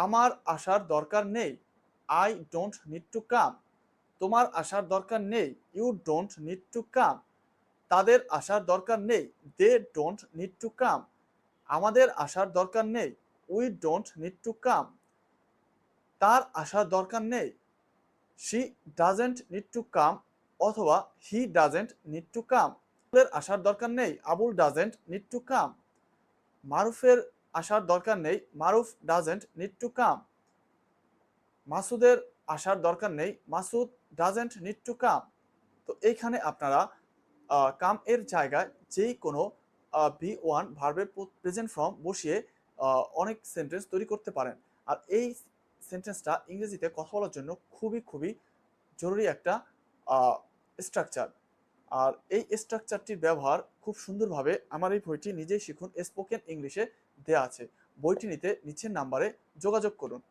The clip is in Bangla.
আমার আসার দরকার নেই, I don't need to come. তোমার আসার দরকার নেই, you don't need to come. তাদের আসার দরকার নেই, they don't need to come. আমাদের আসার দরকার নেই, we don't need to come. তার আসার দরকার নেই, she doesn't need to come অথবা he doesn't need to come. আবুলের আসার দরকার নেই, Abul doesn't need to come. মারুফের আসার দরকার নেই, Maruf doesn't need to come. মাসুদের আসার দরকার নেই, Masud doesn't need to come. তো এইখানে আপনারা কাম এর জায়গায় যেই কোনো ভি ওয়ান ভার্বের প্রেজেন্ট ফর্ম বসিয়ে অনেক সেন্টেন্স তৈরি করতে পারেন। আর এই সেন্টেন্সটা ইংরেজিতে কথা বলার জন্য খুবই খুবই জরুরি একটা স্ট্রাকচার। আর এই স্ট্রাকচারটির ব্যবহার খুব সুন্দরভাবে আমার এই বইটি নিজেই শিখুন স্পোকেন ইংলিশে দেয়া আছে। বইটি নিতে নিচের নাম্বারে যোগাযোগ করুন।